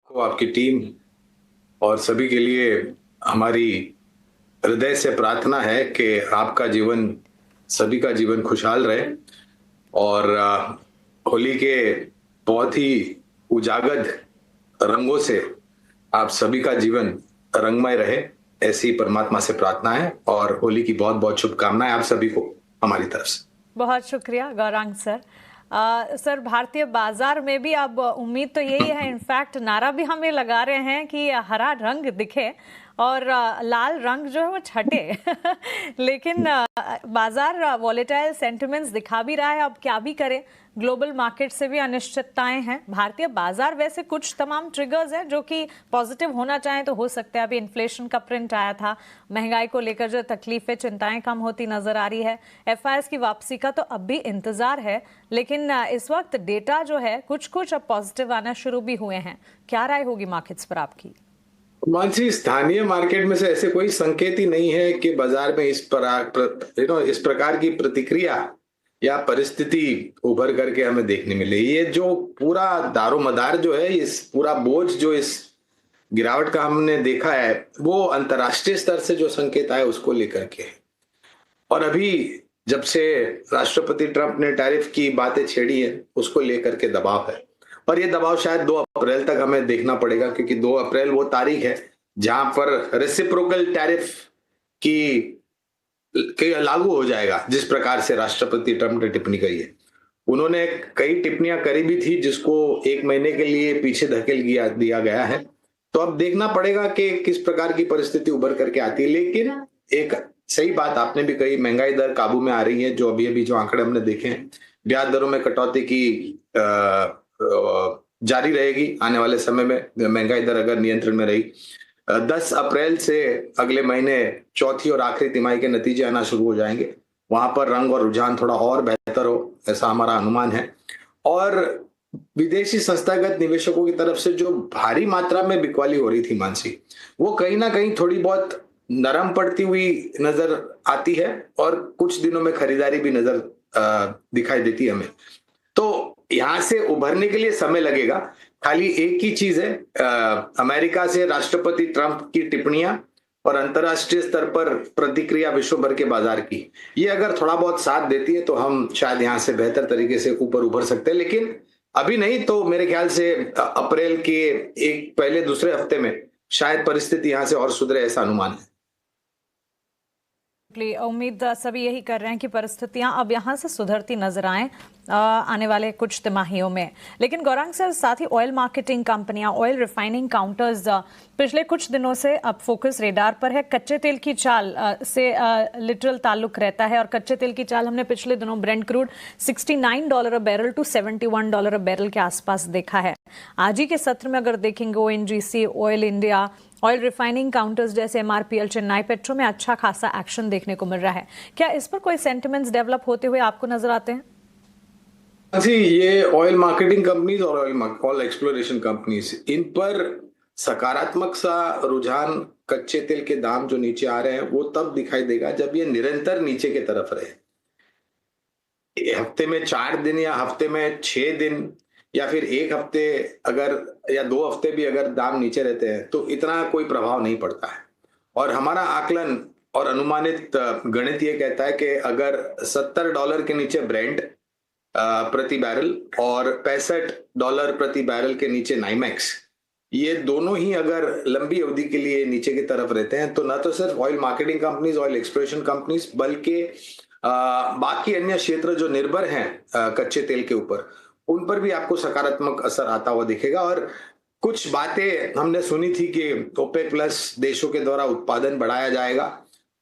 को, आपकी टीम और सभी के लिए हमारी हृदय से प्रार्थना है कि आपका जीवन, सभी का जीवन खुशहाल रहे और होली के बहुत ही उजागर रंगों से आप सभी का जीवन रंगमय रहे, ऐसी परमात्मा से प्रार्थना है और होली की बहुत बहुत शुभकामनाएं आप सभी को हमारी तरफ से। बहुत शुक्रिया गौरांग सर। सर, भारतीय बाजार में भी अब उम्मीद तो यही है, इनफैक्ट नारा भी हमें लगा रहे हैं कि हरा रंग दिखे और लाल रंग जो है वो छटे लेकिन बाजार वॉलेटाइल सेंटिमेंट्स दिखा भी रहा है। अब क्या भी करे, ग्लोबल मार्केट से भी अनिश्चितताएं हैं। भारतीय बाजार वैसे कुछ तमाम ट्रिगर्स हैं जो कि पॉजिटिव होना चाहें तो हो सकते हैं। अभी इन्फ्लेशन का प्रिंट आया था, महंगाई को लेकर जो तकलीफें, चिंताएं कम होती नजर आ रही है। एफआईएस की वापसी का तो अब भी इंतजार है, लेकिन इस वक्त डेटा जो है कुछ कुछ अब पॉजिटिव आना शुरू भी हुए हैं। क्या राय होगी मार्केट्स पर आपकी? मानसी, स्थानीय मार्केट में से ऐसे कोई संकेत ही नहीं है कि बाजार में इस प्रकार की प्रतिक्रिया या परिस्थिति उभर करके हमें देखने मिले। ये जो पूरा दारोमदार जो है, इस पूरा बोझ जो इस गिरावट का हमने देखा है, वो अंतर्राष्ट्रीय स्तर से जो संकेत आए उसको लेकर के है। और अभी जब से राष्ट्रपति ट्रंप ने टैरिफ की बातें छेड़ी है, उसको लेकर के दबाव है और ये दबाव शायद 2 अप्रैल तक हमें देखना पड़ेगा, क्योंकि 2 अप्रैल वो तारीख है जहां पर रेसिप्रोकल टैरिफ की लागू हो जाएगा। जिस प्रकार से राष्ट्रपति ट्रंप ने टिप्पणी करी है, उन्होंने कई टिप्पणियां करी भी थी जिसको 1 महीने के लिए पीछे धकेल दिया गया है। तो अब देखना पड़ेगा कि किस प्रकार की परिस्थिति उभर करके आती है। लेकिन एक सही बात आपने भी कही, महंगाई दर काबू में आ रही है। जो अभी जो आंकड़े हमने देखे हैं, ब्याज दरों में कटौती की जारी रहेगी आने वाले समय में। महंगाई दर अगर नियंत्रण में रही, 10 अप्रैल से अगले महीने चौथी और आखिरी तिमाही के नतीजे आना शुरू हो जाएंगे। वहां पर रंग और रुझान थोड़ा और बेहतर हो, ऐसा हमारा अनुमान है। और विदेशी संस्थागत निवेशकों की तरफ से जो भारी मात्रा में बिकवाली हो रही थी मानसी, वो कहीं ना कहीं थोड़ी बहुत नरम पड़ती हुई नजर आती है और कुछ दिनों में खरीदारी भी नजर दिखाई देती है हमें। तो यहां से उभरने के लिए समय लगेगा। खाली एक ही चीज है, अमेरिका से राष्ट्रपति ट्रंप की टिप्पणियां और अंतरराष्ट्रीय स्तर पर प्रतिक्रिया विश्व भर के बाजार की, ये अगर थोड़ा बहुत साथ देती है तो हम शायद यहां से बेहतर तरीके से ऊपर उभर सकते हैं। लेकिन अभी नहीं तो मेरे ख्याल से अप्रैल के एक पहले दूसरे हफ्ते में शायद परिस्थिति यहां से और सुधरे, ऐसा अनुमान है। उम्मीद सभी यही कर रहे हैं कि परिस्थितियां अब यहां से सुधरती नजर आए आने वाले कुछ तिमाहियों में। लेकिन गौरांग सर, साथ ही ऑयल मार्केटिंग कंपनियां, ऑयल रिफाइनिंग काउंटर्स पिछले कुछ दिनों से अब फोकस रेडार पर है। कच्चे तेल की चाल से लिटरल ताल्लुक रहता है और कच्चे तेल की चाल हमने पिछले दिनों Brent crude $69 a barrel to $71 a barrel के आसपास देखा है। आज ही के सत्र में अगर देखेंगे, ONGC, oil India, oil refining counters जैसे एमआरपीएल, चेन्नई पेट्रो में अच्छा खासा एक्शन देखने को मिल रहा है। क्या इस पर कोई सेंटिमेंट्स डेवलप होते हुए आपको नजर आते हैं? जी, ये ऑयल मार्केटिंग कंपनीज और ऑयल एक्सप्लोरेशन कंपनीज, इन पर सकारात्मक सा रुझान, कच्चे तेल के दाम जो नीचे आ रहे हैं वो तब दिखाई देगा जब ये निरंतर नीचे की तरफ रहे। हफ्ते में 4 दिन या हफ्ते में 6 दिन या फिर एक हफ्ते अगर, या 2 हफ्ते भी अगर दाम नीचे रहते हैं तो इतना कोई प्रभाव नहीं पड़ता है। और हमारा आकलन और अनुमानित गणित ये कहता है कि अगर $70 के नीचे ब्रेंट प्रति बैरल और $65 प्रति बैरल के नीचे नाइमेक्स, ये दोनों ही अगर लंबी अवधि के लिए नीचे की तरफ रहते हैं तो न तो सिर्फ oil marketing companies, oil exploration companies, बल्कि बाकी अन्य क्षेत्र जो निर्भर हैं कच्चे तेल के ऊपर, उन पर भी आपको सकारात्मक असर आता हुआ दिखेगा। और कुछ बातें हमने सुनी थी कि ओपेक प्लस देशों के द्वारा उत्पादन बढ़ाया जाएगा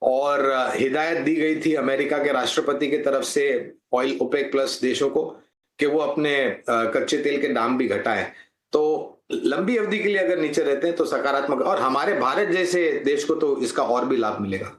और हिदायत दी गई थी अमेरिका के राष्ट्रपति की तरफ से ऑयल ओपेक प्लस देशों को कि वो अपने कच्चे तेल के दाम भी घटाएं। तो लंबी अवधि के लिए अगर नीचे रहते हैं तो सकारात्मक, और हमारे भारत जैसे देश को तो इसका और भी लाभ मिलेगा।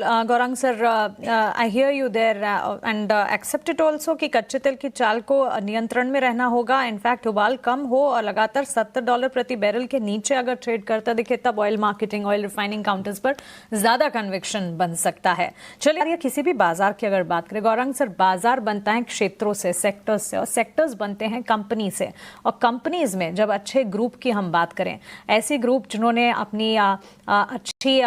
Gaurang sir, I hear you there and except it also कि कच्चे तेल की चाल को नियंत्रण में रहना होगा। इनफैक्ट उबाल कम हो और लगातार $70 प्रति बैरल के नीचे अगर ट्रेड करता दिखे तब oil marketing, oil refining counters पर ज्यादा कन्विक्शन बन सकता है। चलिए, किसी भी बाजार की अगर बात करें गौरांग सर, बाजार बनता है क्षेत्रों से, सेक्टर्स से, और सेक्टर्स बनते हैं कंपनी से। और कंपनीज में जब अच्छे ग्रुप की हम बात करें, ऐसे ग्रुप जिन्होंने अपनी अच्छी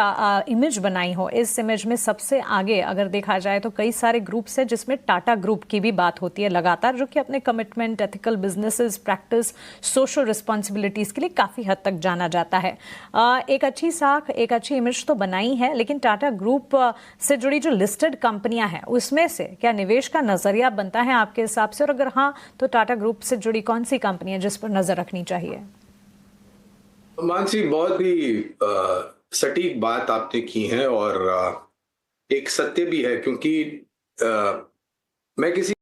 इमेज बनाई हो, इस इमेज में सबसे आगे अगर देखा जाए तो कई सारे ग्रुप्स हैं जिसमें टाटा ग्रुप की भी बात होती है लगातार, जो कि अपने commitment, ethical businesses practice, social responsibilities के लिए काफी हद तक जाना जाता है। एक अच्छी साख, एक अच्छी इमेज तो बनाई है, लेकिन टाटा ग्रुप से जुड़ी जो लिस्टेड कंपनियां हैं उसमें से क्या निवेश का नजरिया बनता है आपके हिसाब से, और अगर हाँ तो टाटा ग्रुप से जुड़ी कौन सी कंपनी है जिस पर नजर रखनी चाहिए? मानसी, बहुत ही सटीक बात आपने की है और एक सत्य भी है, क्योंकि मैं किसी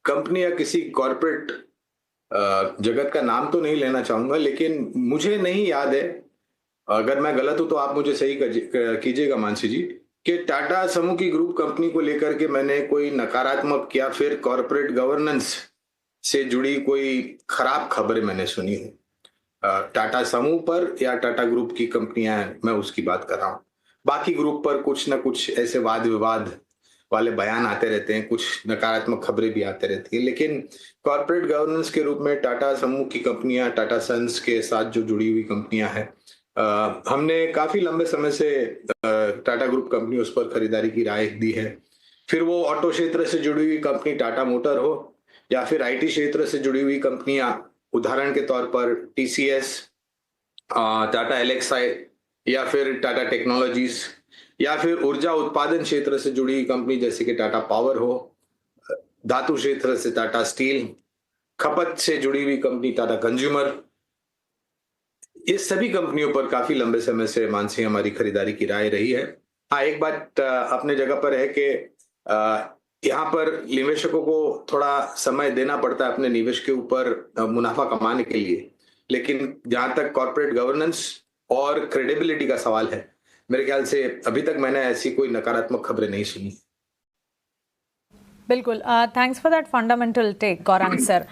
कंपनी या किसी कॉरपोरेट जगत का नाम तो नहीं लेना चाहूंगा, लेकिन मुझे नहीं याद है, अगर मैं गलत हूं तो आप मुझे सही कीजिएगा मानसी जी, कि टाटा समूह की ग्रुप कंपनी को लेकर के मैंने कोई नकारात्मक या फिर कॉरपोरेट गवर्नेंस से जुड़ी कोई खराब खबरें मैंने सुनी हूं। टाटा समूह पर या टाटा ग्रुप की कंपनियां हैं, मैं उसकी बात कर रहा हूं। बाकी ग्रुप पर कुछ ना कुछ ऐसे वाद विवाद वाले बयान आते रहते हैं, कुछ नकारात्मक खबरें भी आते रहती है, लेकिन कॉर्पोरेट गवर्नेंस के रूप में टाटा समूह की कंपनियां, टाटा सन्स के साथ जो जुड़ी हुई कंपनियां हैं, हमने काफी लंबे समय से टाटा ग्रुप कंपनी उस पर खरीदारी की राय दी है। फिर वो ऑटो क्षेत्र से जुड़ी हुई कंपनी टाटा मोटर हो, या फिर आईटी क्षेत्र से जुड़ी हुई कंपनियां, उदाहरण के तौर पर टीसीएस, टाटा एलेक्साई, या फिर टाटा टेक्नोलॉजीज, या फिर ऊर्जा उत्पादन क्षेत्र से जुड़ी कंपनी जैसे कि टाटा पावर हो, धातु क्षेत्र से टाटा स्टील, खपत से जुड़ी हुई कंपनी टाटा कंज्यूमर, ये सभी कंपनियों पर काफी लंबे समय से मानसी हमारी खरीदारी की राय रही है। हाँ, एक बात अपने जगह पर है कि यहाँ पर निवेशकों को थोड़ा समय देना पड़ता है अपने निवेश के ऊपर मुनाफा कमाने के लिए, लेकिन जहां तक कॉर्पोरेट गवर्नेंस और क्रेडिबिलिटी का सवाल है, मेरे ख्याल से अभी तक मैंने ऐसी कोई नकारात्मक खबरें नहीं सुनी। बिल्कुल, thanks for that fundamental take Gaurang sir.